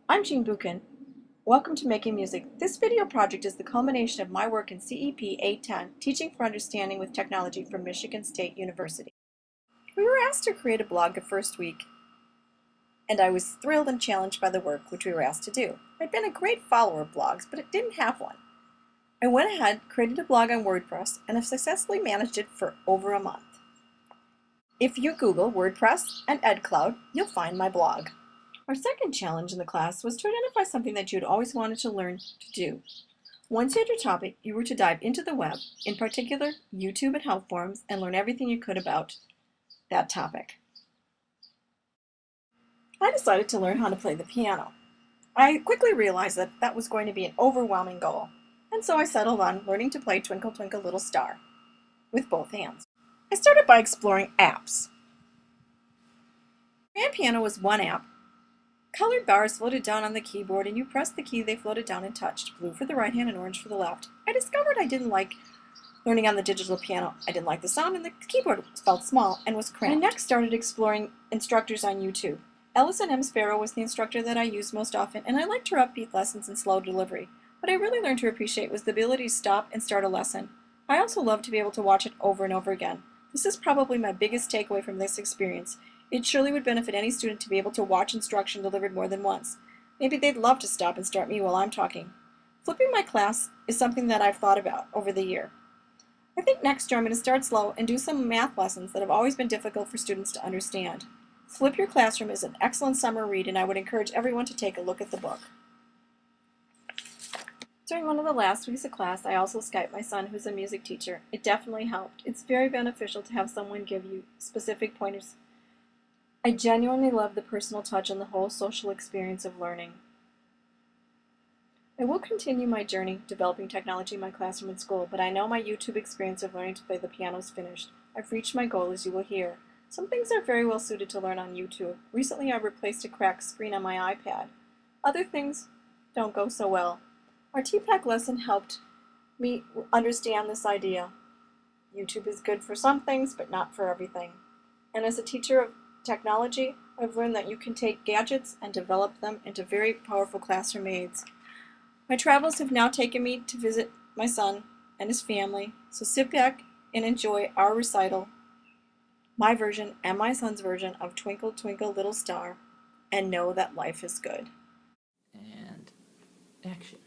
I'm Jean Buchan. Welcome to Making Music. This video project is the culmination of my work in CEP 810, Teaching for Understanding with Technology from Michigan State University. We were asked to create a blog the first week, and I was thrilled and challenged by the work which we were asked to do. I'd been a great follower of blogs, but it didn't have one. I went ahead, created a blog on WordPress, and have successfully managed it for over a month. If you Google WordPress and EdCloud, you'll find my blog. Our second challenge in the class was to identify something that you'd always wanted to learn to do. Once you had your topic, you were to dive into the web, in particular YouTube and help forums, and learn everything you could about that topic. I decided to learn how to play the piano. I quickly realized that that was going to be an overwhelming goal, and so I settled on learning to play Twinkle Twinkle Little Star with both hands. I started by exploring apps. Grand Piano was one app. Colored bars floated down on the keyboard, and you pressed the key, they floated down and touched, blue for the right hand and orange for the left. I discovered I didn't like learning on the digital piano. I didn't like the sound, and the keyboard felt small and was cramped. I next started exploring instructors on YouTube. Ellison M. Sparrow was the instructor that I used most often, and I liked her upbeat lessons and slow delivery. What I really learned to appreciate was the ability to stop and start a lesson. I also loved to be able to watch it over and over again. This is probably my biggest takeaway from this experience. It surely would benefit any student to be able to watch instruction delivered more than once. Maybe they'd love to stop and start me while I'm talking. Flipping my class is something that I've thought about over the year. I think next year I'm going to start slow and do some math lessons that have always been difficult for students to understand. Flip Your Classroom is an excellent summer read, and I would encourage everyone to take a look at the book. During one of the last weeks of class, I also Skyped my son, who's a music teacher. It definitely helped. It's very beneficial to have someone give you specific pointers. I genuinely love the personal touch and the whole social experience of learning. I will continue my journey developing technology in my classroom and school, but I know my YouTube experience of learning to play the piano is finished. I've reached my goal, as you will hear. Some things are very well suited to learn on YouTube. Recently, I replaced a cracked screen on my iPad. Other things don't go so well. Our TPAC lesson helped me understand this idea. YouTube is good for some things, but not for everything. And as a teacher of technology, I've learned that you can take gadgets and develop them into very powerful classroom aids. My travels have now taken me to visit my son and his family, so sit back and enjoy our recital, my version and my son's version of Twinkle Twinkle Little Star, and know that life is good. And action.